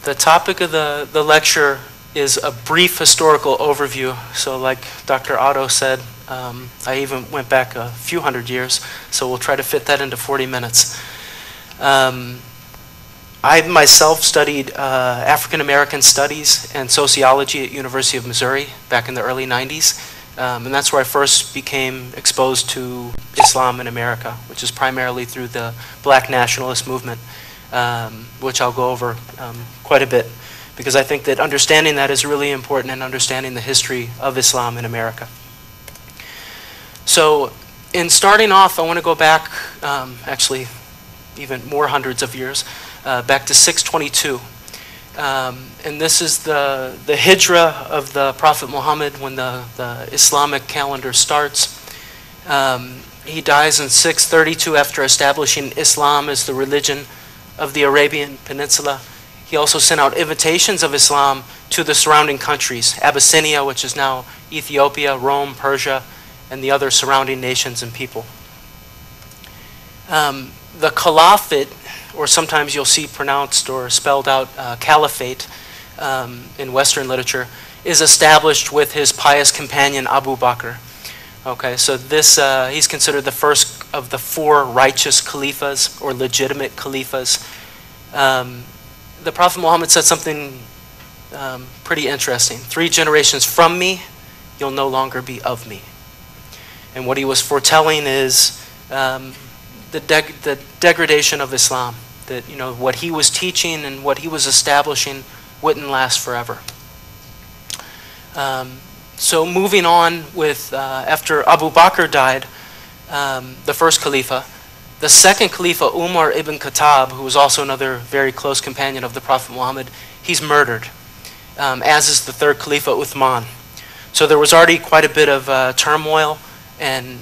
The topic of the lecture is a brief historical overview. So like Dr. Otto said, I even went back a few hundred years, so we'll try to fit that into 40 minutes. I myself studied African American studies and sociology at University of Missouri back in the early 90s. And that's where I first became exposed to Islam in America, which is primarily through the Black nationalist movement, which I'll go over quite a bit, because I think that understanding that is really important in understanding the history of Islam in America. So in starting off, I want to go back, actually even more hundreds of years, back to 622. And this is the hijrah of the Prophet Muhammad when the Islamic calendar starts. He dies in 632 after establishing Islam as the religion of the Arabian Peninsula. He also sent out invitations of Islam to the surrounding countries, Abyssinia, which is now Ethiopia, Rome, Persia, and the other surrounding nations and people. The Caliphate, or sometimes you'll see pronounced or spelled out Caliphate in Western literature, is established with his pious companion Abu Bakr. Okay, so this he's considered the first of the 4 righteous caliphs or legitimate caliphs. The Prophet Muhammad said something pretty interesting. 3 generations from me, you'll no longer be of me. And what he was foretelling is the degradation of Islam. That, you know, what he was teaching and what he was establishing wouldn't last forever. So moving on with, after Abu Bakr died, the first Khalifa, the second Khalifa, Umar ibn Khattab, who was also another very close companion of the Prophet Muhammad, he's murdered, as is the third Khalifa, Uthman. So there was already quite a bit of turmoil and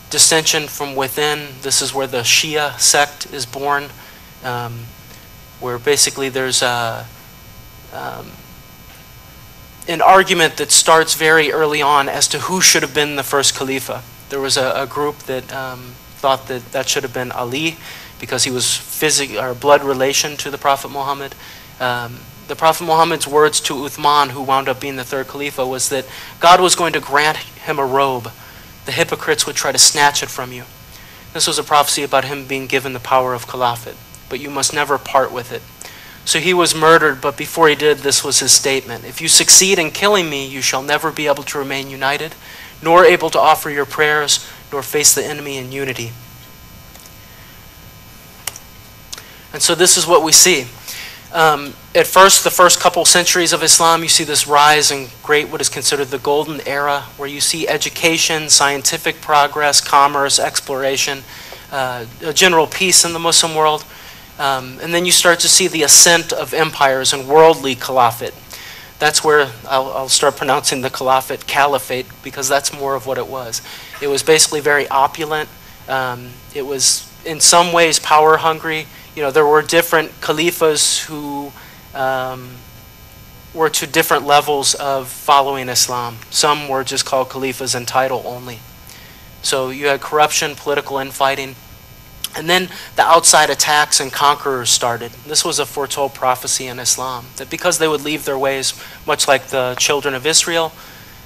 dissension from within. This is where the Shia sect is born, where basically there's an argument that starts very early on as to who should have been the first Khalifa. There was a group that thought that that should have been Ali because he was blood relation to the Prophet Muhammad. The Prophet Muhammad's words to Uthman, who wound up being the third Khalifa, was that God was going to grant him a robe. The hypocrites would try to snatch it from you. This was a prophecy about him being given the power of Caliphate, but you must never part with it. So he was murdered, but before he did, this was his statement. If you succeed in killing me, you shall never be able to remain united, nor able to offer your prayers, nor face the enemy in unity. And so this is what we see. At first, the first couple centuries of Islam, you see this rise and great, what is considered the golden era, where you see education, scientific progress, commerce, exploration, a general peace in the Muslim world. And then you start to see the ascent of empires and worldly caliphate. That's where I'll start pronouncing the caliphate, because that's more of what it was. It was basically very opulent. It was in some ways power hungry. You know, there were different caliphs who were to different levels of following Islam. Some were just called caliphs in title only. So you had corruption, political infighting. And then the outside attacks and conquerors started. This was a foretold prophecy in Islam, that because they would leave their ways, much like the children of Israel,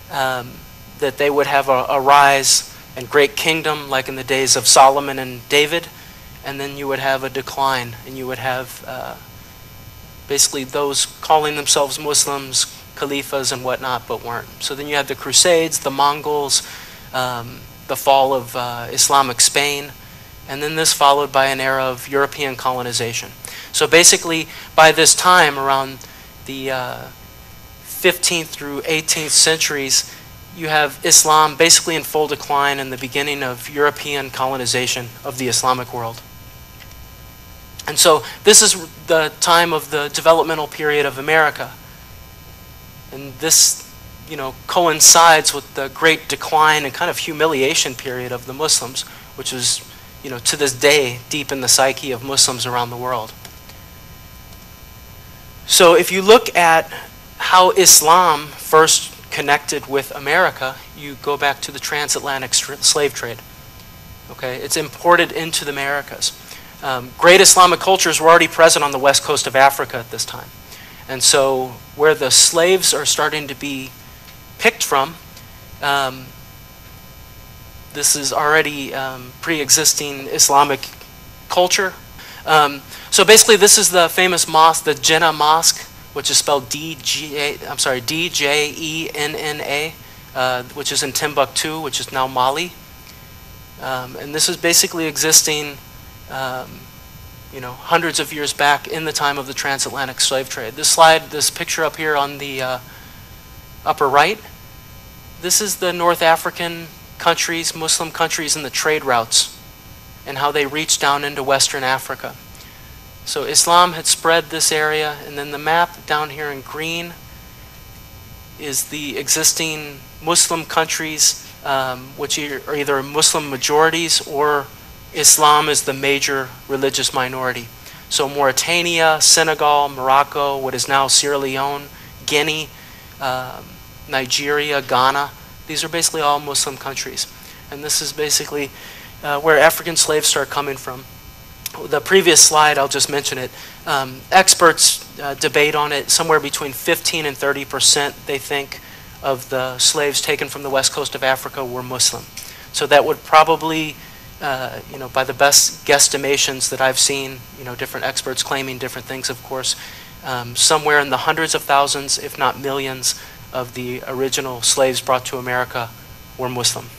that they would have a rise and great kingdom, like in the days of Solomon and David, and then you would have a decline, and you would have basically those calling themselves Muslims, caliphs and whatnot, but weren't. So then you had the Crusades, the Mongols, the fall of Islamic Spain, and then this followed by an era of European colonization. So basically, by this time, around the 15th through 18th centuries, you have Islam basically in full decline and the beginning of European colonization of the Islamic world. And so this is the time of the developmental period of America. And this, you know, coincides with the great decline and kind of humiliation period of the Muslims, which is, you know, to this day, deep in the psyche of Muslims around the world. So if you look at how Islam first connected with America, you go back to the transatlantic slave trade. Okay, it's imported into the Americas. Great Islamic cultures were already present on the west coast of Africa at this time. And so where the slaves are starting to be picked from, this is already pre-existing Islamic culture. So basically, this is the famous mosque, the Jinnah Mosque, which is spelled D-J-E-N-N-A, which is in Timbuktu, which is now Mali. And this is basically existing, hundreds of years back in the time of the transatlantic slave trade. This picture up here on the upper right, this is the North African countries, Muslim countries, and the trade routes and how they reached down into Western Africa. So Islam had spread this area, and then the map down here in green is the existing Muslim countries, which are either Muslim majorities or Islam is the major religious minority. So Mauritania, Senegal, Morocco, what is now Sierra Leone, Guinea, Nigeria, Ghana. These are basically all Muslim countries. And this is basically where African slaves start coming from. The previous slide, I'll just mention it. Experts debate on it. Somewhere between 15 and 30%, they think, of the slaves taken from the west coast of Africa were Muslim. So that would probably, by the best guesstimations that I've seen, different experts claiming different things, of course, somewhere in the hundreds of thousands, if not millions, of the original slaves brought to America were Muslim.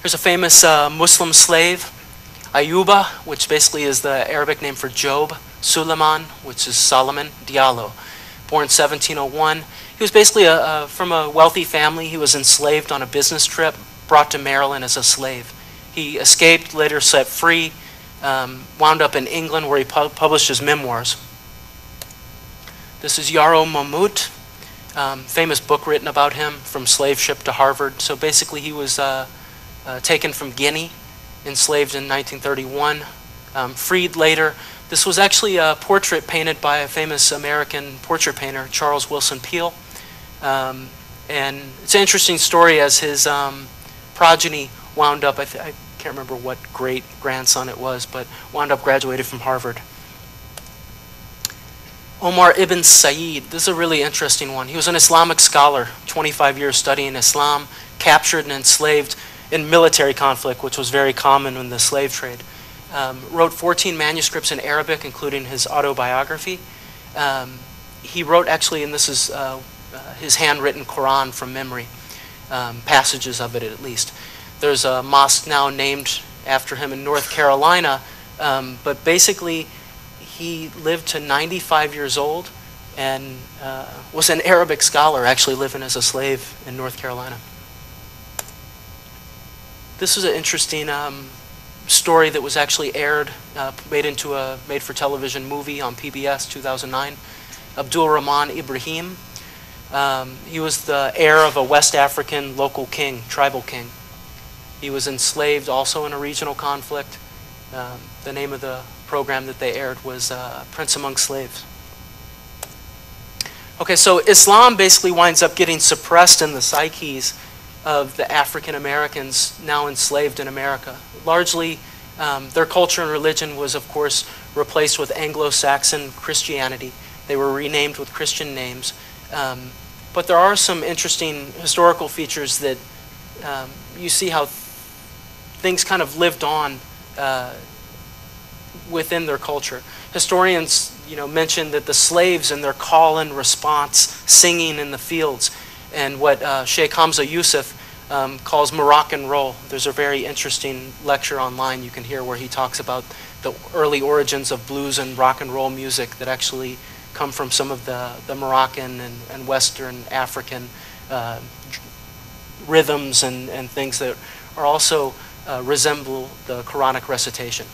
Here's a famous Muslim slave, Ayuba, which basically is the Arabic name for Job, Suleiman, which is Solomon, Diallo. Born 1701. He was basically from a wealthy family. He was enslaved on a business trip, brought to Maryland as a slave. He escaped, later set free, wound up in England where he published his memoirs. This is Yarrow Mahmoud, famous book written about him, From Slave Ship to Harvard. So basically he was taken from Guinea, enslaved in 1931, freed later. This was actually a portrait painted by a famous American portrait painter, Charles Wilson Peale. And it's an interesting story as his progeny wound up, I can't remember what great-grandson it was, but wound up graduated from Harvard. Omar ibn Said, this is a really interesting one. He was an Islamic scholar, 25 years studying Islam, captured and enslaved in military conflict, which was very common in the slave trade. Wrote 14 manuscripts in Arabic, including his autobiography. He wrote actually, and this is his handwritten Quran from memory, passages of it at least. There's a mosque now named after him in North Carolina, but basically he lived to 95 years old and was an Arabic scholar, actually living as a slave in North Carolina. This was an interesting story that was actually aired, made for television movie on PBS 2009. Abdul Rahman Ibrahim. He was the heir of a West African local king, tribal king. He was enslaved also in a regional conflict. The name of the program that they aired was Prince Among Slaves. Okay, so Islam basically winds up getting suppressed in the psyches of the African Americans now enslaved in America. Largely, their culture and religion was, of course, replaced with Anglo-Saxon Christianity. They were renamed with Christian names. But there are some interesting historical features that you see how things kind of lived on within their culture. Historians, mention that the slaves and their call and response, singing in the fields, and what Sheikh Hamza Yusuf calls Moroccan roll. There's a very interesting lecture online you can hear where he talks about the early origins of blues and rock and roll music that actually come from some of the Moroccan and Western African rhythms and things that are also resemble the Quranic recitation.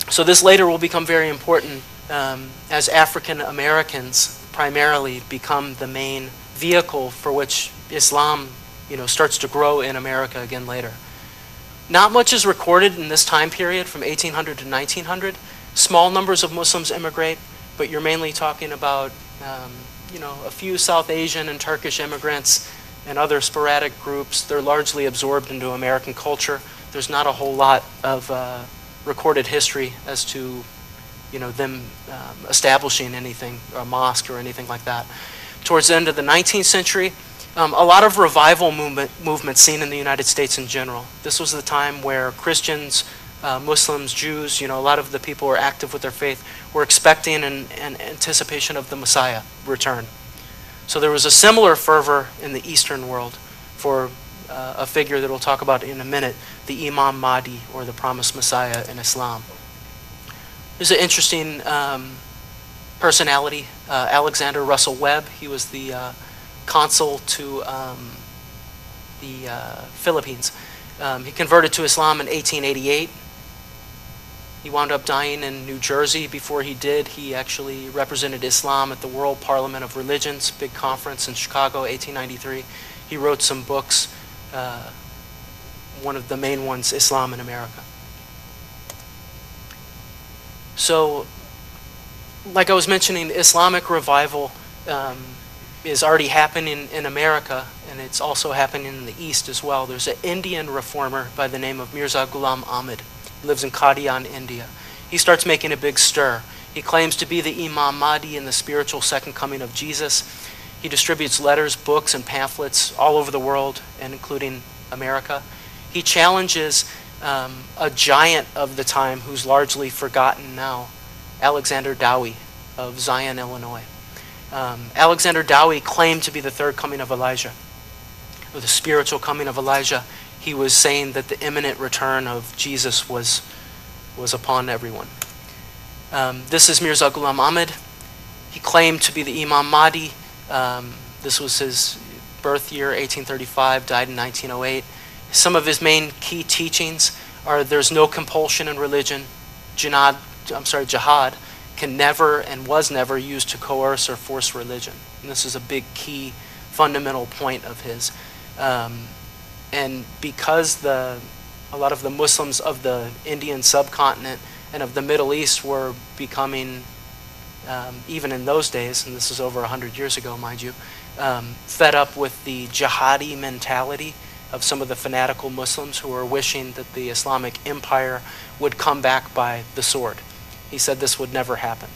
So this later will become very important as African Americans primarily become the main vehicle for which Islam, starts to grow in America again later. Not much is recorded in this time period from 1800 to 1900. Small numbers of Muslims immigrate, but you're mainly talking about, a few South Asian and Turkish immigrants and other sporadic groups. They're largely absorbed into American culture. There's not a whole lot of recorded history as to them establishing anything, a mosque or anything like that. Towards the end of the 19th century, a lot of revival movements seen in the United States in general. This was the time where Christians, Muslims, Jews, a lot of the people who were active with their faith were expecting an anticipation of the Messiah return. So there was a similar fervor in the Eastern world for a figure that we'll talk about in a minute, the Imam Mahdi, or the promised Messiah in Islam. There's an interesting personality, Alexander Russell Webb. He was the consul to the Philippines. He converted to Islam in 1888. He wound up dying in New Jersey. Before he did, he actually represented Islam at the World Parliament of Religions, big conference in Chicago, 1893. He wrote some books, one of the main ones, Islam in America. So, like I was mentioning, Islamic revival is already happening in America, and it's also happening in the East as well. There's an Indian reformer by the name of Mirza Ghulam Ahmad. He lives in Qadian, India. He starts making a big stir. He claims to be the Imam Mahdi and the spiritual second coming of Jesus. He distributes letters, books, and pamphlets all over the world, and including America. He challenges a giant of the time who's largely forgotten now, Alexander Dowie of Zion, Illinois. Alexander Dowie claimed to be the third coming of Elijah, or the spiritual coming of Elijah. He was saying that the imminent return of Jesus was upon everyone. This is Mirza Ghulam Ahmad. He claimed to be the Imam Mahdi. This was his birth year, 1835, died in 1908. Some of his main key teachings are there's no compulsion in religion. Jihad can never and was never used to coerce or force religion. And this is a big key fundamental point of his. And because a lot of the Muslims of the Indian subcontinent and of the Middle East were becoming, even in those days, and this is over 100 years ago, mind you, fed up with the jihadi mentality of some of the fanatical Muslims who were wishing that the Islamic empire would come back by the sword. He said this would never happen.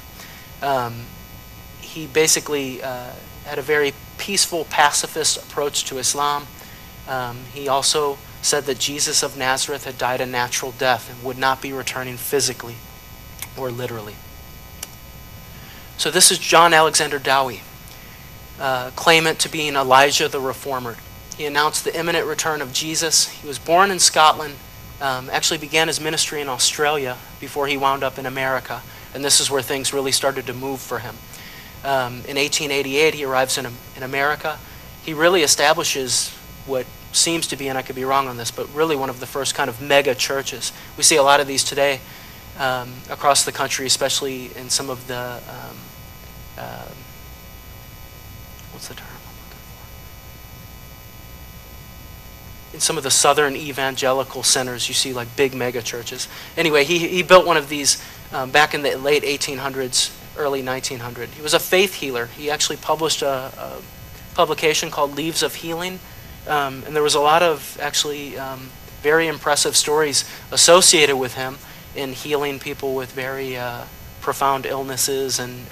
He basically had a very peaceful, pacifist approach to Islam. He also said that Jesus of Nazareth had died a natural death and would not be returning physically or literally. So this is John Alexander Dowie, claimant to being Elijah the Reformer. He announced the imminent return of Jesus. He was born in Scotland, actually began his ministry in Australia before he wound up in America. And this is where things really started to move for him. In 1888, he arrives in America. He really establishes what seems to be, and I could be wrong on this, but really one of the first kind of mega churches. We see a lot of these today across the country, especially in some of the, what's the term I'm looking for? In some of the southern evangelical centers, you see like big mega churches. Anyway, he built one of these back in the late 1800s, early 1900. He was a faith healer. He actually published a publication called Leaves of Healing. And there was a lot of actually very impressive stories associated with him in healing people with very profound illnesses and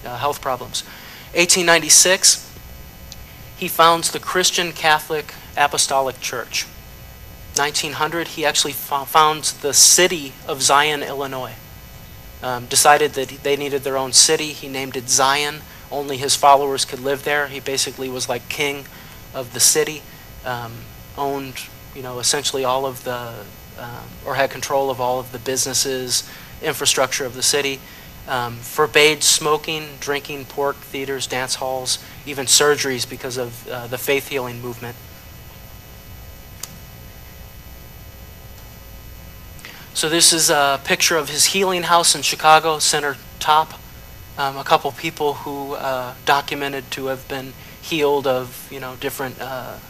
health problems. 1896, he founds the Christian Catholic Apostolic Church. 1900, he actually founds the city of Zion, Illinois. Decided that they needed their own city. He named it Zion. Only his followers could live there. He basically was like king of the city, owned, essentially all of the, or had control of all of the businesses, infrastructure of the city. Forbade smoking, drinking, pork, theaters, dance halls, even surgeries because of the faith healing movement. So this is a picture of his healing house in Chicago, center top. A couple people who documented to have been healed of different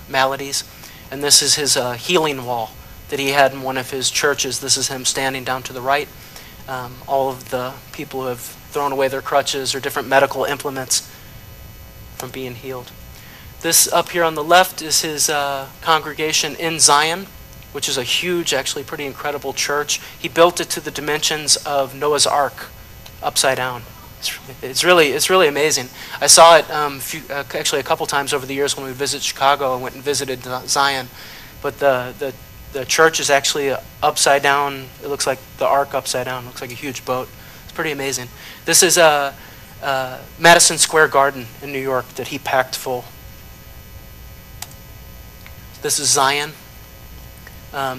maladies. And this is his healing wall that he had in one of his churches. This is him standing down to the right. All of the people who have thrown away their crutches or different medical implements from being healed. This up here on the left is his congregation in Zion. which is a huge, actually pretty incredible church. He built it to the dimensions of Noah's Ark, upside down. It's really amazing. I saw it actually a couple times over the years when we visited Chicago. I went and visited Zion, but the church is actually upside down. It looks like the Ark upside down. It looks like a huge boat. It's pretty amazing. This is Madison Square Garden in New York that he packed full. This is Zion.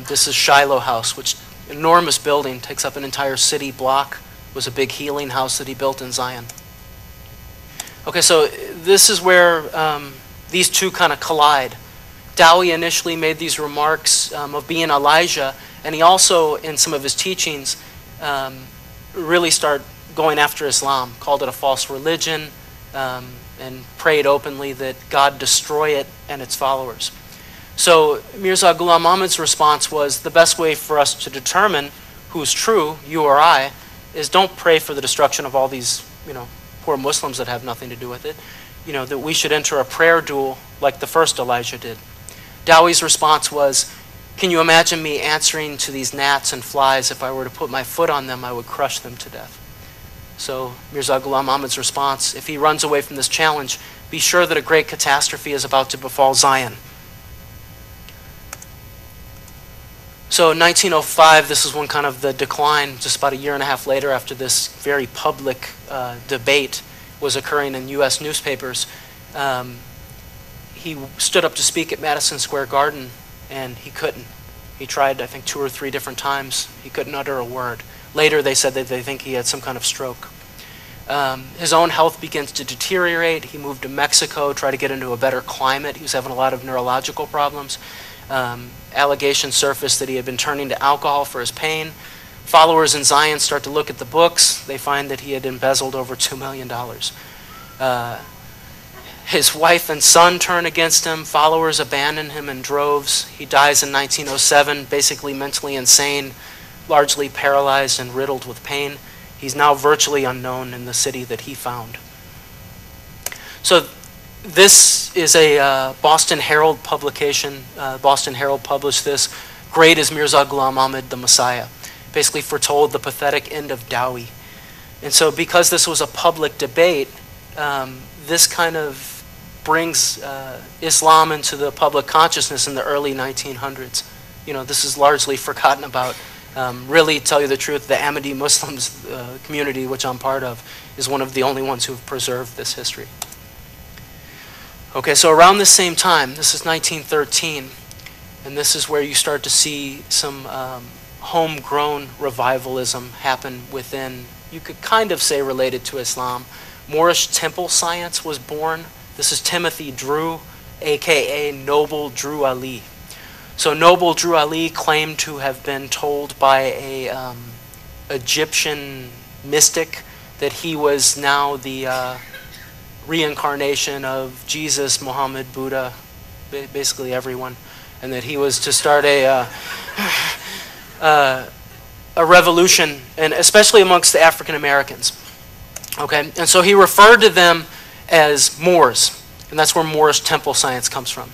This is Shiloh House, which enormous building, takes up an entire city block. It was a big healing house that he built in Zion. Okay, so this is where these two kind of collide. Dowie initially made these remarks of being Elijah, and he also, in some of his teachings, really started going after Islam, called it a false religion, and prayed openly that God destroy it and its followers. So Mirza Ghulam Ahmad's response was, the best way for us to determine who's true, you or I, is don't pray for the destruction of all these, poor Muslims that have nothing to do with it. That we should enter a prayer duel like the first Elijah did. Dowie's response was, can you imagine me answering to these gnats and flies? If I were to put my foot on them, I would crush them to death. So Mirza Ghulam Ahmad's response, if he runs away from this challenge, be sure that a great catastrophe is about to befall Zion. So in 1905, this is when kind of the decline, just about a year and a half later after this very public debate was occurring in U.S. newspapers. He stood up to speak at Madison Square Garden, and he couldn't. He tried, I think, 2 or 3 different times. He couldn't utter a word. Later, they said that they think he had some kind of stroke. His own health begins to deteriorate. He moved to Mexico, tried to get into a better climate. He was having a lot of neurological problems. Allegations surfaced that he had been turning to alcohol for his pain. Followers in Zion start to look at the books. They find that he had embezzled over $2 million. His wife and son turn against him. Followers abandon him in droves. He dies in 1907, basically mentally insane, largely paralyzed and riddled with pain. He's now virtually unknown in the city that he found. So this is a Boston Herald publication. Boston Herald published this. Great is Mirza Ghulam Ahmad, the Messiah. Basically foretold the pathetic end of Dowie. And so because this was a public debate, this kind of brings Islam into the public consciousness in the early 1900s. This is largely forgotten about. Really, to tell you the truth, the Ahmadi Muslims community, which I'm part of, is one of the only ones who have preserved this history. Okay, so around the same time, this is 1913, and this is where you start to see some homegrown revivalism happen within, you could kind of say related to Islam. Moorish temple science was born. This is Timothy Drew, aka Noble Drew Ali. So Noble Drew Ali claimed to have been told by a Egyptian mystic that he was now the reincarnation of Jesus, Muhammad, Buddha, basically everyone, and that he was to start a revolution, and especially amongst the African Americans. Okay, and so he referred to them as Moors, and that's where Moorish temple science comes from.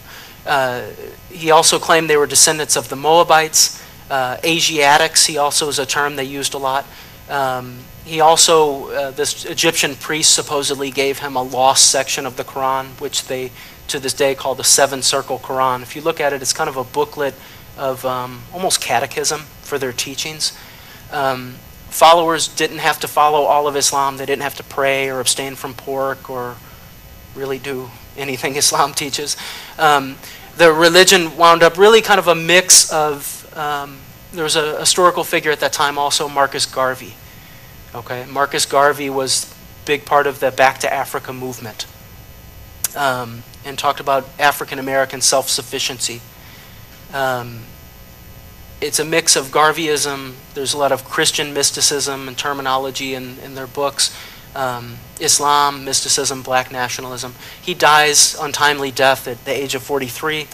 He also claimed they were descendants of the Moabites. Asiatics, he also is a term they used a lot. He also, this Egyptian priest supposedly gave him a lost section of the Quran, which they, to this day, call the 7-circle Quran. If you look at it, it's kind of a booklet of almost catechism for their teachings. Followers didn't have to follow all of Islam. They didn't have to pray or abstain from pork or really do anything Islam teaches. The religion wound up really kind of a mix of, there was a historical figure at that time also, Marcus Garvey. Okay, Marcus Garvey was a big part of the Back to Africa movement, and talked about African American self-sufficiency. It's a mix of Garveyism. There's a lot of Christian mysticism and terminology in their books. Islam, mysticism, black nationalism. He dies untimely death at the age of 43.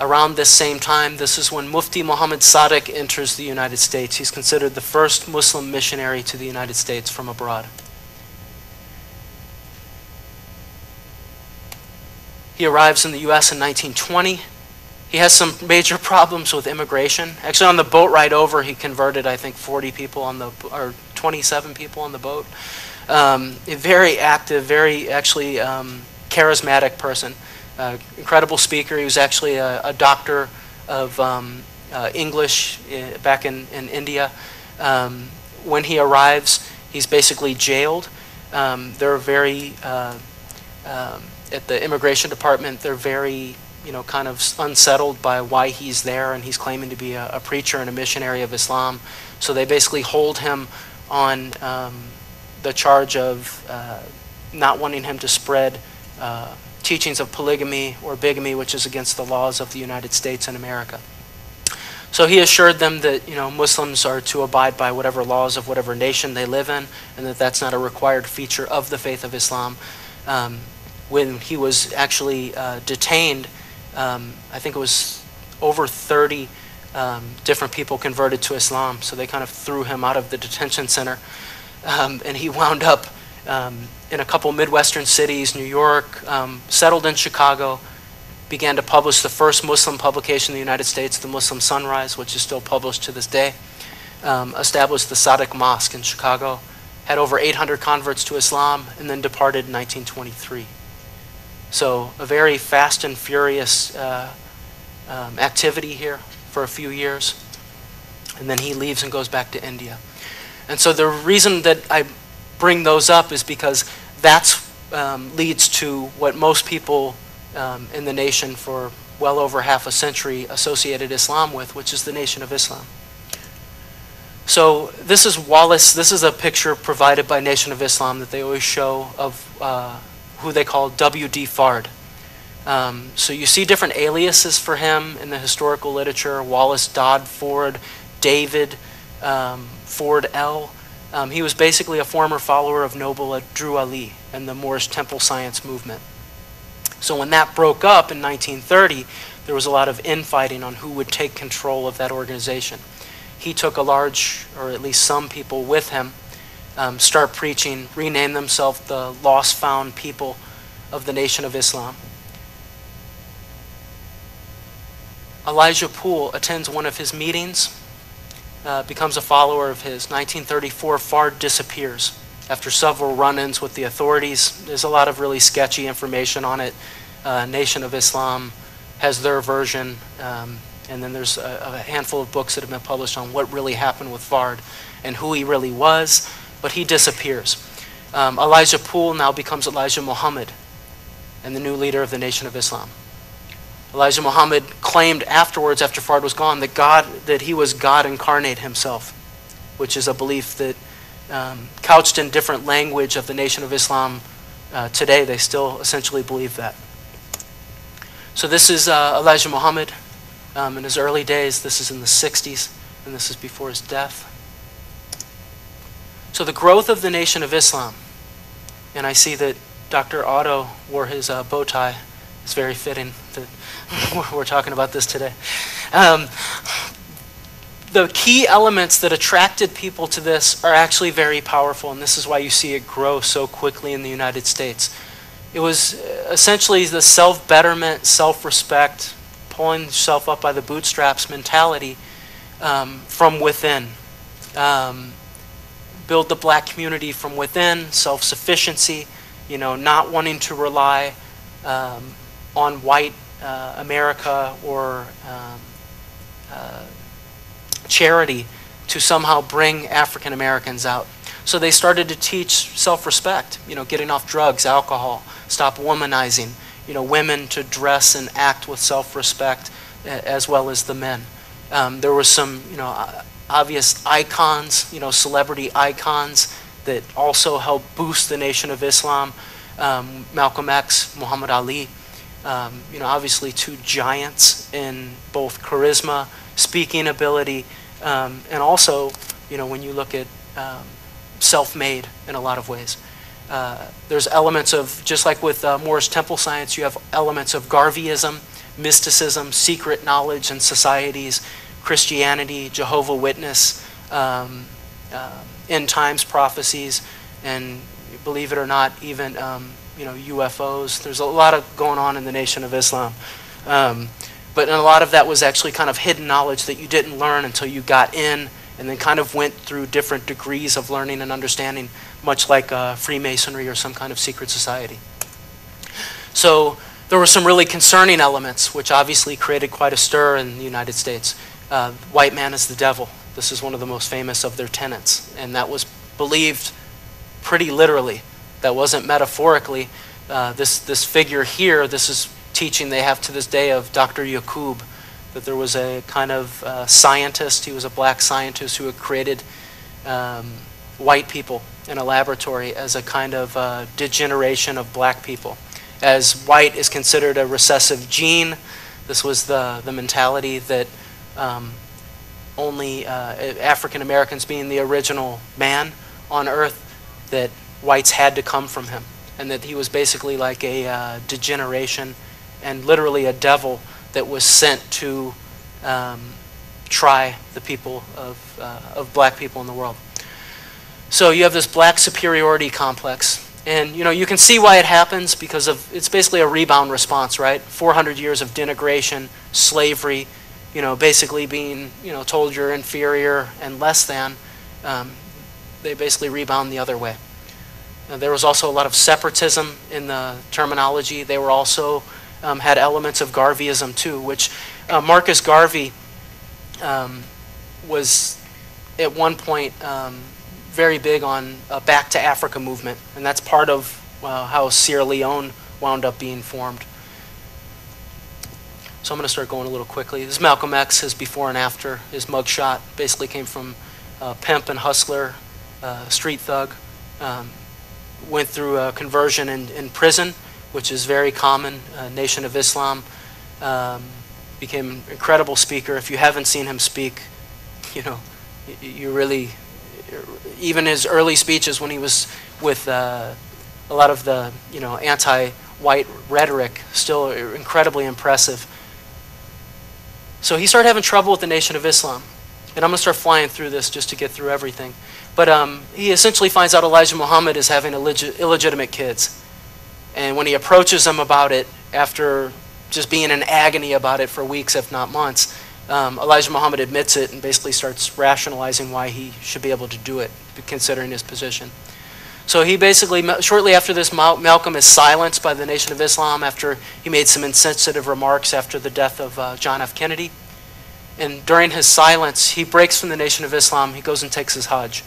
Around this same time, this is when Mufti Muhammad Sadiq enters the United States. He's considered the first Muslim missionary to the United States from abroad. He arrives in the U.S. in 1920. He has some major problems with immigration. Actually, on the boat ride over, he converted, I think, 40 people on the, or 27 people on the boat. A very active, very actually charismatic person. Incredible speaker. He was actually a doctor of English back in India. When he arrives, he's basically jailed. They're very, at the immigration department, they're very, kind of unsettled by why he's there, and he's claiming to be a preacher and a missionary of Islam. So they basically hold him on the charge of not wanting him to spread teachings of polygamy or bigamy, which is against the laws of the United States and America. So he assured them that Muslims are to abide by whatever laws of whatever nation they live in, and that that's not a required feature of the faith of Islam. When he was actually detained, I think it was over 30 different people converted to Islam, so they kind of threw him out of the detention center. And he wound up in a couple Midwestern cities, New York, settled in Chicago, began to publish the first Muslim publication in the United States, the Muslim Sunrise, which is still published to this day, established the Sadiq Mosque in Chicago, had over 800 converts to Islam, and then departed in 1923. So a very fast and furious activity here for a few years, and then he leaves and goes back to India. And so the reason that I bring those up is because that's leads to what most people in the nation for well over half a century associated Islam with, which is the Nation of Islam. So this is Wallace. This is a picture provided by Nation of Islam that they always show of who they call W.D. Fard. So you see different aliases for him in the historical literature: Wallace Dodd Ford, David Ford L. He was basically a former follower of Noble Drew Ali and the Moorish Temple Science movement. So when that broke up in 1930, there was a lot of infighting on who would take control of that organization. He took a large, or at least some people with him, start preaching, rename themselves the Lost Found People of the Nation of Islam. Elijah Poole attends one of his meetings, becomes a follower of his. 1934, Fard disappears after several run-ins with the authorities. There's a lot of really sketchy information on it. Nation of Islam has their version, and then there's a handful of books that have been published on what really happened with Fard and who he really was, but he disappears. Elijah Poole now becomes Elijah Muhammad and the new leader of the Nation of Islam. Elijah Muhammad claimed afterwards, after Fard was gone, that he was God incarnate himself, which is a belief that couched in different language of the Nation of Islam today, they still essentially believe that. So this is Elijah Muhammad in his early days. This is in the 60s, and this is before his death. So the growth of the Nation of Islam, and I see that Dr. Otto wore his bow tie. It's very fitting that we're talking about this today. The key elements that attracted people to this are actually very powerful, and this is why you see it grow so quickly in the United States. It was essentially the self-betterment, self-respect, pulling yourself up by the bootstraps mentality from within. Build the black community from within, self-sufficiency, not wanting to rely on white America or charity to somehow bring African Americans out. So they started to teach self-respect, getting off drugs, alcohol, stop womanizing, women to dress and act with self-respect as well as the men. There were some, obvious icons, celebrity icons that also helped boost the Nation of Islam. Malcolm X, Muhammad Ali, obviously two giants in both charisma, speaking ability, and also, when you look at self-made in a lot of ways. There's elements of, just like with Moorish temple science, you have elements of Garveyism, mysticism, secret knowledge and societies, Christianity, Jehovah's Witness, end times prophecies, and believe it or not, even UFOs. There's a lot of going on in the Nation of Islam. But a lot of that was actually kind of hidden knowledge that you didn't learn until you got in and then kind of went through different degrees of learning and understanding, much like Freemasonry or some kind of secret society. So there were some really concerning elements, which obviously created quite a stir in the United States. White man is the devil. This is one of the most famous of their tenets, and that was believed pretty literally. That wasn't metaphorically. This figure here, this is teaching they have to this day of Dr. Yaqub, that there was a kind of scientist, he was a black scientist who had created white people in a laboratory as a kind of degeneration of black people. As white is considered a recessive gene, this was the mentality that only African Americans, being the original man on earth, that whites had to come from him, and that he was basically like a degeneration and literally a devil that was sent to try the people of black people in the world. So you have this black superiority complex. And you can see why it happens, because it's basically a rebound response, right? 400 years of denigration, slavery, basically being told you're inferior and less than. They basically rebound the other way. There was also a lot of separatism in the terminology. They were also had elements of Garveyism too, which Marcus Garvey was at one point very big on a Back to Africa movement, and that's part of how Sierra Leone wound up being formed. So I'm going to start going a little quickly. This is Malcolm X, his before and after. His mugshot basically came from pimp and hustler, street thug. Went through a conversion in prison, which is very common. Nation of Islam. Became an incredible speaker. If you haven't seen him speak, you really, even his early speeches when he was with a lot of the anti-white rhetoric, still incredibly impressive. So he started having trouble with the Nation of Islam. And I'm going to start flying through this just to get through everything. But he essentially finds out Elijah Muhammad is having illegitimate kids. And when he approaches him about it, after just being in agony about it for weeks, if not months, Elijah Muhammad admits it and basically starts rationalizing why he should be able to do it, considering his position. So he basically, shortly after this, Malcolm is silenced by the Nation of Islam after he made some insensitive remarks after the death of John F. Kennedy. And during his silence, he breaks from the Nation of Islam. He goes and takes his Hajj.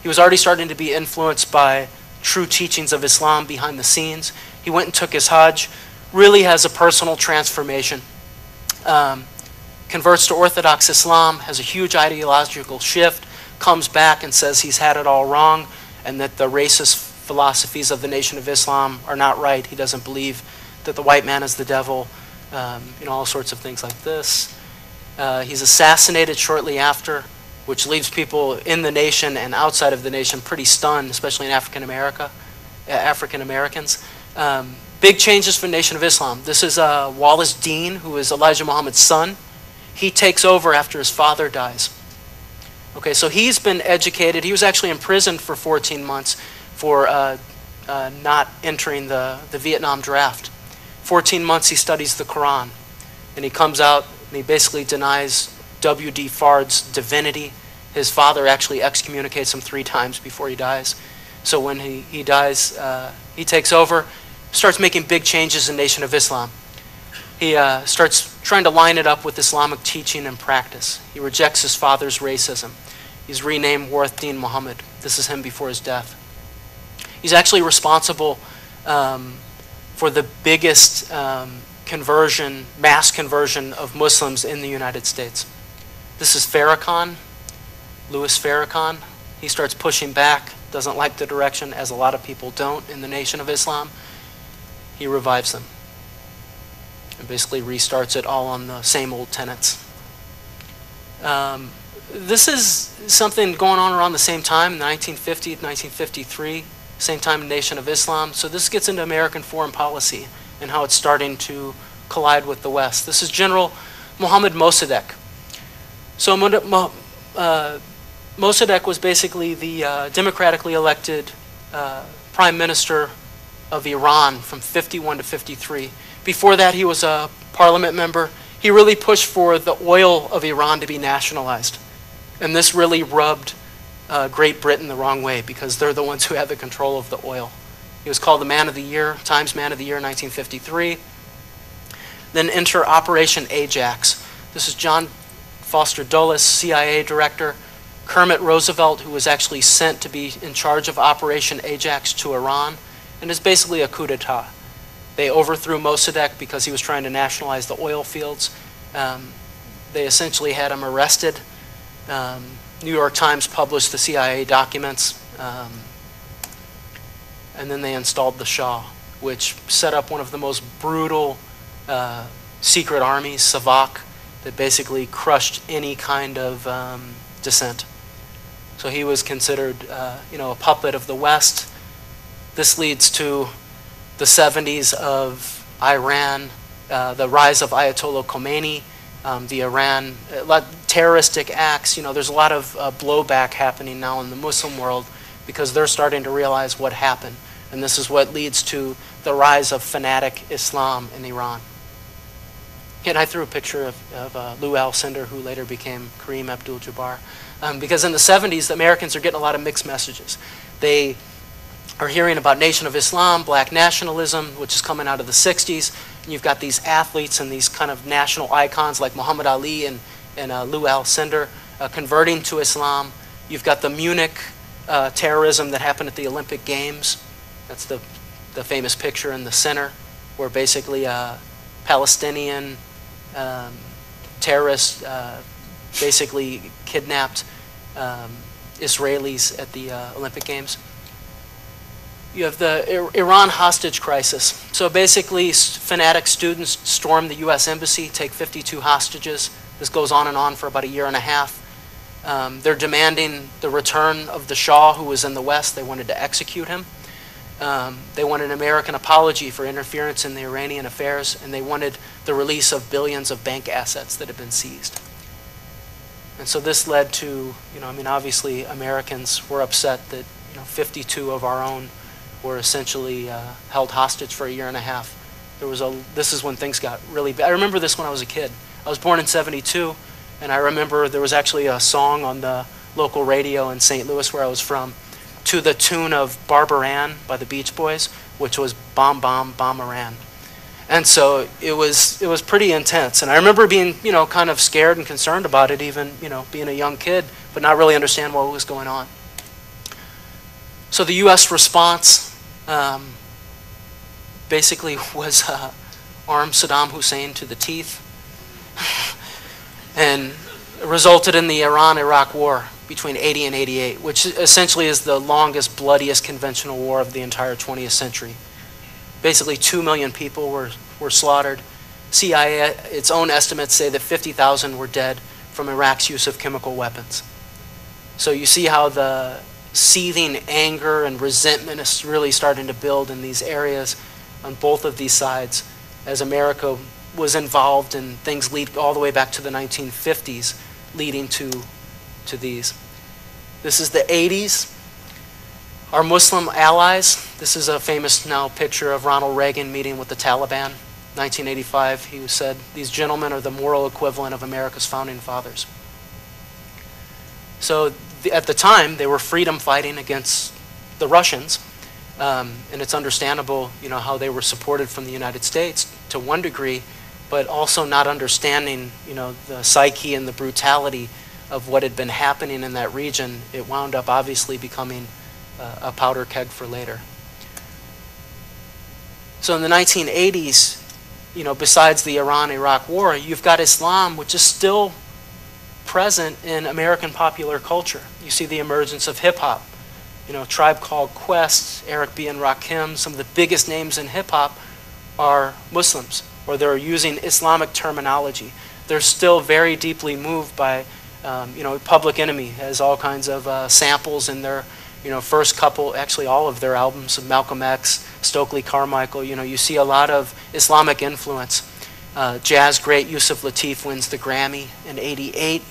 He was already starting to be influenced by true teachings of Islam behind the scenes. He went and took his Hajj, really has a personal transformation. Converts to Orthodox Islam, has a huge ideological shift, comes back and says he's had it all wrong and that the racist philosophies of the Nation of Islam are not right. He doesn't believe that the white man is the devil, all sorts of things like this. He's assassinated shortly after, which leaves people in the nation and outside of the nation pretty stunned, especially in African Americans. Big changes for the Nation of Islam. This is Wallace Dean, who is Elijah Muhammad's son. He takes over after his father dies. Okay, so he's been educated. He was actually imprisoned for 14 months for not entering the Vietnam draft. 14 months he studies the Quran, and he comes out and he basically denies W.D. Fard's divinity. His father actually excommunicates him 3 times before he dies. So when he dies, he takes over, starts making big changes in Nation of Islam. He starts trying to line it up with Islamic teaching and practice. He rejects his father's racism. He's renamed Warith Deen Muhammad. This is him before his death. He's actually responsible for the biggest mass conversion of Muslims in the United States. This is Farrakhan, Louis Farrakhan. He starts pushing back, doesn't like the direction, as a lot of people don't in the Nation of Islam. He revives them and basically restarts it all on the same old tenets. This is something going on around the same time, 1950, 1953, same time in Nation of Islam. So this gets into American foreign policy and how it's starting to collide with the West. This is General Mohammad Mossadegh. So Mossadegh was basically the democratically elected prime minister of Iran from 51 to 53. Before that, he was a parliament member. he really pushed for the oil of Iran to be nationalized. And this really rubbed Great Britain the wrong way because they're the ones who had the control of the oil. He was called the Man of the Year, Times Man of the Year in 1953. Then enter Operation Ajax. This is John Foster Dulles, CIA director. Kermit Roosevelt, who was actually sent to be in charge of Operation Ajax to Iran. And it's basically a coup d'etat. They overthrew Mossadegh because he was trying to nationalize the oil fields. They essentially had him arrested. New York Times published the CIA documents. And then they installed the Shah, which set up one of the most brutal secret armies, Savak, that basically crushed any kind of dissent. So he was considered, a puppet of the West. This leads to the 70s of Iran, the rise of Ayatollah Khomeini, the Iran terroristic acts. There's a lot of blowback happening now in the Muslim world because they're starting to realize what happened. And this is what leads to the rise of fanatic Islam in Iran. And I threw a picture of Lou Alcindor, who later became Kareem Abdul Jabbar. Because in the 70s, the Americans are getting a lot of mixed messages. They are hearing about Nation of Islam, black nationalism, which is coming out of the 60s. And you've got these athletes and these kind of national icons like Muhammad Ali and Lou Alcindor converting to Islam. You've got the Munich terrorism that happened at the Olympic Games. That's the famous picture in the center, where basically Palestinian terrorists basically kidnapped Israelis at the Olympic Games. You have the Iran hostage crisis. So basically, fanatic students storm the U.S. Embassy, take 52 hostages. This goes on and on for about a year and a half. They're demanding the return of the Shah, who was in the West. They wanted to execute him. They wanted an American apology for interference in the Iranian affairs, and they wanted the release of billions of bank assets that had been seized. And so this led to, obviously Americans were upset that 52 of our own were essentially held hostage for a year and a half. This is when things got really bad. I remember this when I was a kid. I was born in '72, and I remember there was actually a song on the local radio in St. Louis where I was from, to the tune of Barbara Ann by the Beach Boys, which was Bomb, Bomb, Bomb Iran. And so it was pretty intense. And I remember being, kind of scared and concerned about it, even, being a young kid, but not really understand what was going on. So the U.S. response basically was arm Saddam Hussein to the teeth and resulted in the Iran-Iraq War between 80 and 88, which essentially is the longest, bloodiest conventional war of the entire 20th century. Basically 2 million people were slaughtered. CIA, its own estimates say that 50,000 were dead from Iraq's use of chemical weapons. So you see how the seething anger and resentment is really starting to build in these areas on both of these sides as America was involved in things lead all the way back to the 1950s leading to these. This is the 80s. Our Muslim allies, this is a famous now picture of Ronald Reagan meeting with the Taliban. 1985, he said, "These gentlemen are the moral equivalent of America's founding fathers." So at the time, they were freedom fighting against the Russians. And it's understandable, how they were supported from the United States to one degree, but also not understanding, the psyche and the brutality of what had been happening in that region. It wound up obviously becoming a powder keg for later. So in the 1980s, besides the Iran-Iraq War, you've got Islam, which is still present in American popular culture. You see the emergence of hip-hop. Tribe Called Quest, Eric B. and Rakim, some of the biggest names in hip-hop are Muslims, or they're using Islamic terminology. They're still very deeply moved by, Public Enemy has all kinds of samples in their, first couple, actually all of their albums of Malcolm X, Stokely Carmichael. You see a lot of Islamic influence. Jazz great Yusuf Lateef wins the Grammy in '88.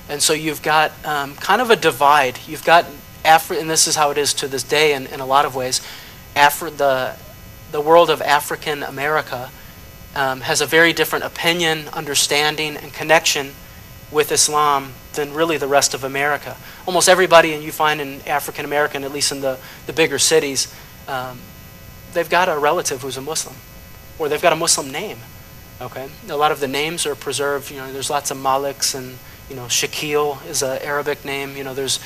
And so you've got kind of a divide. You've got and this is how it is to this day in a lot of ways, the world of African America has a very different opinion, understanding, and connection with Islam than really the rest of America. Almost everybody, and you find in African American, at least in the bigger cities, they've got a relative who's a Muslim, or they've got a Muslim name. Okay, a lot of the names are preserved. There's lots of Maliks, and Shakil is an Arabic name. There's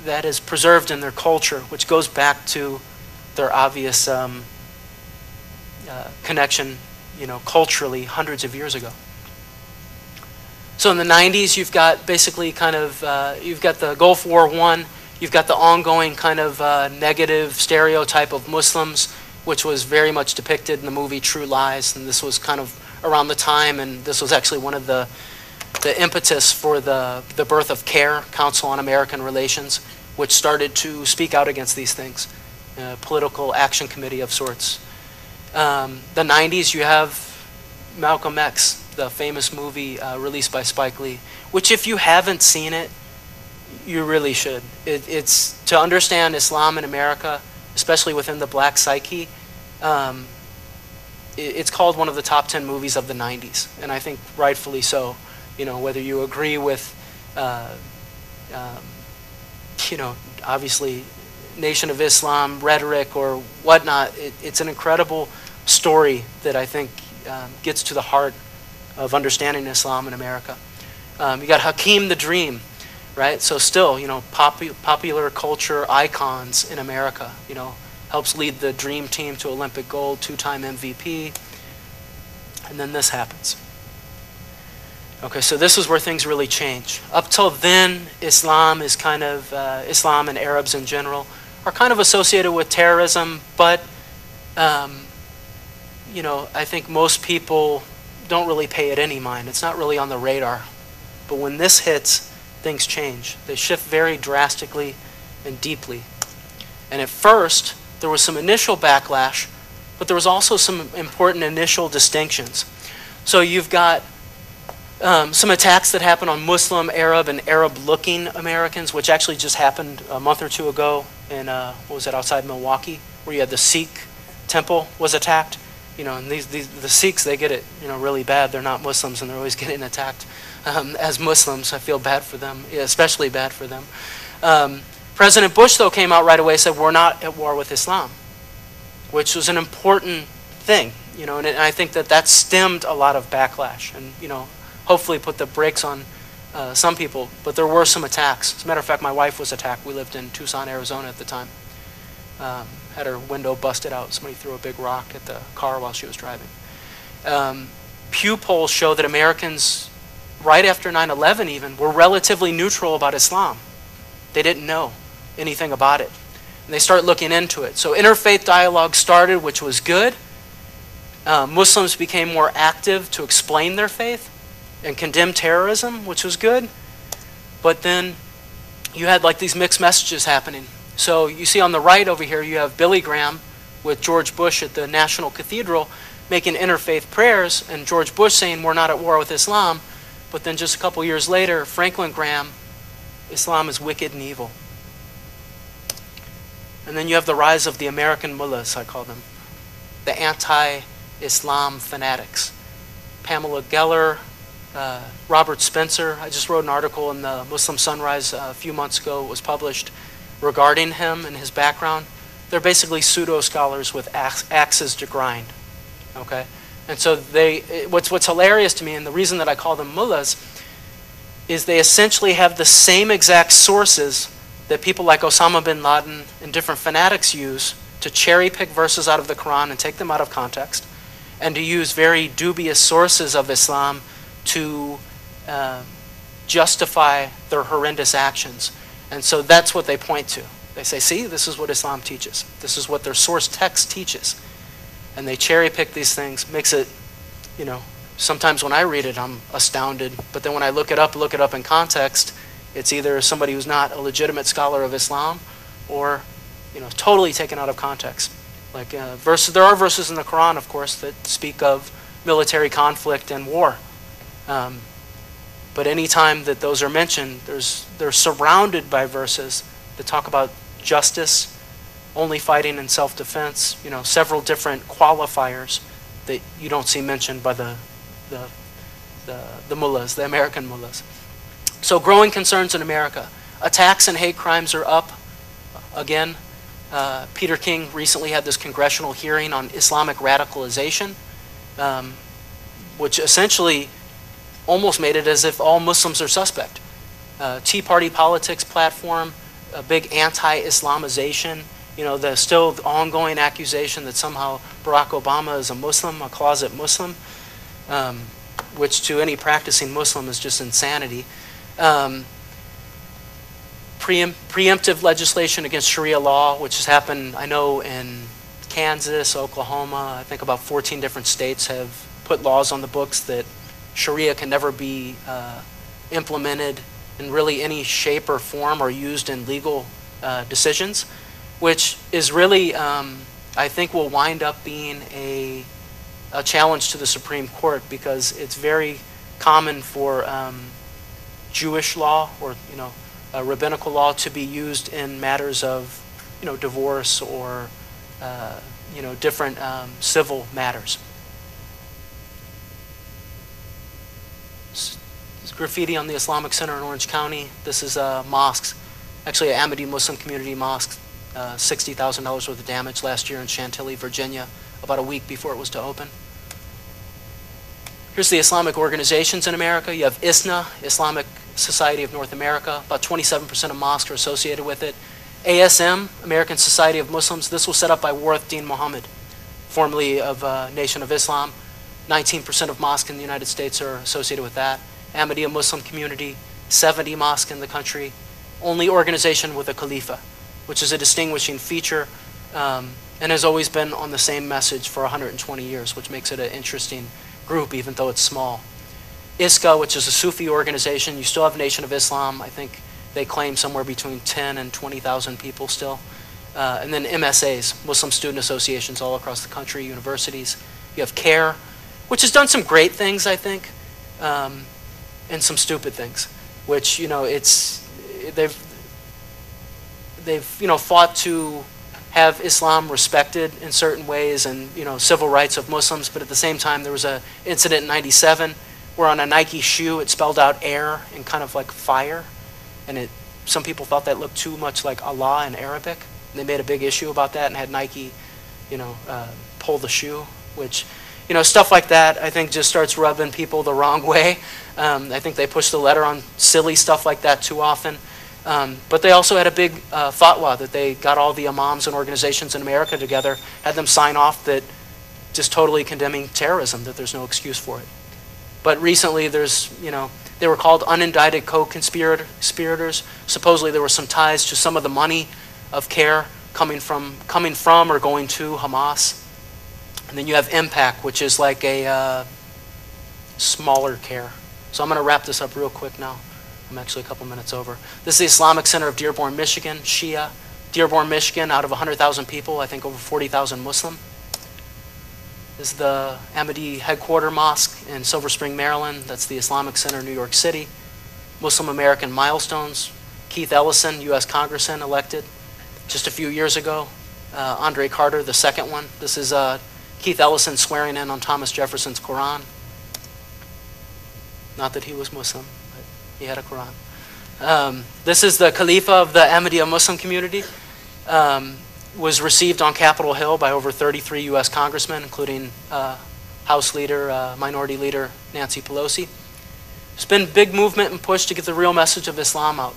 that is preserved in their culture, which goes back to their obvious connection, culturally hundreds of years ago. So in the 90s, you've got basically you've got the Gulf War I, you've got the ongoing kind of negative stereotype of Muslims, which was very much depicted in the movie True Lies, and this was kind of around the time, and this was actually one of the impetus for the birth of CARE, Council on American Relations, which started to speak out against these things, a political action committee of sorts. The 90s, you have Malcolm X, the famous movie released by Spike Lee, which if you haven't seen it, you really should. It's to understand Islam in America, especially within the black psyche. It's called one of the top 10 movies of the 90s, and I think rightfully so. Whether you agree with, obviously Nation of Islam rhetoric or whatnot, it's an incredible story that I think gets to the heart of understanding Islam in America. You got Hakeem the Dream, right? So still, popular culture icons in America, helps lead the Dream Team to Olympic gold, 2-time MVP, and then this happens. Okay, so this is where things really change. Up till then, Islam is Islam and Arabs in general are kind of associated with terrorism, but I think most people don't really pay it any mind. It's not really on the radar. But when this hits, things change. They shift very drastically and deeply. And at first, there was some initial backlash, but there was also some important initial distinctions. So you've got some attacks that happen on Muslim, Arab, and Arab-looking Americans, which actually just happened a month or two ago in, outside Milwaukee, where you had the Sikh temple was attacked. And the Sikhs, they get it, really bad. They're not Muslims, and they're always getting attacked as Muslims. I feel bad for them, especially bad for them. President Bush, though, came out right away and said, we're not at war with Islam, which was an important thing, and I think that stemmed a lot of backlash and, hopefully put the brakes on some people, but there were some attacks. As a matter of fact, my wife was attacked. We lived in Tucson, Arizona at the time. Had her window busted out. Somebody threw a big rock at the car while she was driving. Pew polls show that Americans, right after 9/11 even, were relatively neutral about Islam. They didn't know anything about it. And they start looking into it. So interfaith dialogue started, which was good. Muslims became more active to explain their faith and condemn terrorism, which was good. But then you had these mixed messages happening. So you see on the right over here, you have Billy Graham with George Bush at the National Cathedral making interfaith prayers, and George Bush saying we're not at war with Islam. But then just a couple years later, Franklin Graham, Islam is wicked and evil. And then you have the rise of the American mullahs, I call them, the anti-Islam fanatics. Pamela Geller, Robert Spencer. I just wrote an article in the Muslim Sunrise a few months ago. It was published regarding him and his background. They're basically pseudo-scholars with axes to grind. Okay? And so what's hilarious to me, and the reason that I call them mullahs, is they essentially have the same exact sources that people like Osama bin Laden and different fanatics use to cherry pick verses out of the Quran and take them out of context, and to use very dubious sources of Islam to justify their horrendous actions. And so that's what they point to. They say, see, this is what Islam teaches. This is what their source text teaches. And they cherry pick these things, makes it, sometimes when I read it, I'm astounded. But then when I look it up in context, it's either somebody who's not a legitimate scholar of Islam or, totally taken out of context. There are verses in the Quran, of course, that speak of military conflict and war. But any time that those are mentioned, they're surrounded by verses that talk about justice, only fighting in self-defense, several different qualifiers that you don't see mentioned by the mullahs, the American mullahs. So growing concerns in America. Attacks and hate crimes are up again. Peter King recently had this congressional hearing on Islamic radicalization, which essentially almost made it as if all Muslims are suspect. Tea Party politics platform, a big anti-Islamization, you know, the still ongoing accusation that somehow Barack Obama is a Muslim, a closet Muslim, which to any practicing Muslim is just insanity. Preemptive legislation against Sharia law, which has happened, I know, in Kansas, Oklahoma. I think about 14 different states have put laws on the books that Sharia can never be implemented in really any shape or form or used in legal decisions, which is really, I think, will wind up being a challenge to the Supreme Court, because it's very common for Jewish law or, you know, rabbinical law to be used in matters of, you know, divorce or, you know, different civil matters. There's graffiti on the Islamic Center in Orange County. This is mosques, actually an Ahmadi Muslim community mosque, $60,000 worth of damage last year in Chantilly, Virginia, about a week before it was to open. Here's the Islamic organizations in America. You have ISNA, Islamic Society of North America. About 27% of mosques are associated with it. ASM, American Society of Muslims. This was set up by Warith Deen Muhammad, formerly of Nation of Islam. 19% of mosques in the United States are associated with that. Ahmadiyya Muslim community, 70 mosques in the country. Only organization with a Khalifa, which is a distinguishing feature, and has always been on the same message for 120 years, which makes it an interesting group, even though it's small. ISKA, which is a Sufi organization. You still have Nation of Islam. I think they claim somewhere between 10 and 20,000 people still. And then MSAs, Muslim Student Associations all across the country, universities. You have CARE, which has done some great things, I think, and some stupid things, which, you know, they've you know, fought to have Islam respected in certain ways and, you know, civil rights of Muslims, but at the same time there was an incident in '97 where on a Nike shoe it spelled out air and kind of like fire, and some people thought that looked too much like Allah in Arabic, and they made a big issue about that and had Nike, you know, pull the shoe, which, you know, stuff like that I think just starts rubbing people the wrong way. I think they push the letter on silly stuff like that too often. But they also had a big fatwa that they got all the imams and organizations in America together, had them sign off that just totally condemning terrorism, that there's no excuse for it. But recently there's, you know, they were called unindicted co-conspirators. Supposedly there were some ties to some of the money of CARE coming from or going to Hamas. And then you have IMPACT, which is like a smaller CARE. So I'm going to wrap this up real quick now. I'm actually a couple minutes over. This is the Islamic Center of Dearborn, Michigan, Shia. Dearborn, Michigan, out of 100,000 people, I think over 40,000 Muslim. This is the Ahmadi Headquarter Mosque in Silver Spring, Maryland. That's the Islamic Center, New York City. Muslim American milestones. Keith Ellison, U.S. Congressman, elected just a few years ago. Andre Carter, the second one. This is Keith Ellison swearing in on Thomas Jefferson's Quran. Not that he was Muslim, but he had a Quran. This is the Khalifa of the Ahmadiyya Muslim community. Was received on Capitol Hill by over 33 U.S. congressmen, including House Leader, Minority Leader Nancy Pelosi. There's been big movement and push to get the real message of Islam out.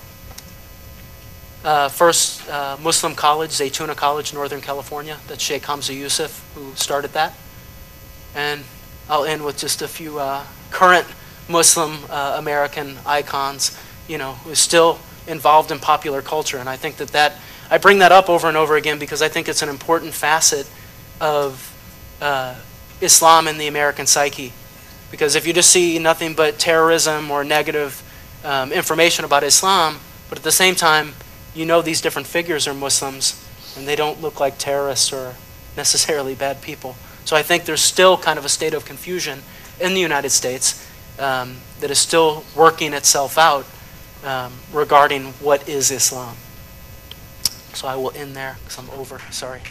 First Muslim college, Zaytuna College, Northern California. That's Sheikh Hamza Yusuf who started that. And I'll end with just a few current Muslim American icons, you know, who's still involved in popular culture. And I think that I bring that up over and over again because I think it's an important facet of Islam in the American psyche. Because if you just see nothing but terrorism or negative information about Islam, but at the same time, you know these different figures are Muslims, and they don't look like terrorists or necessarily bad people. So I think there's still kind of a state of confusion in the United States that is still working itself out regarding what is Islam. So I will end there because I'm over. Sorry.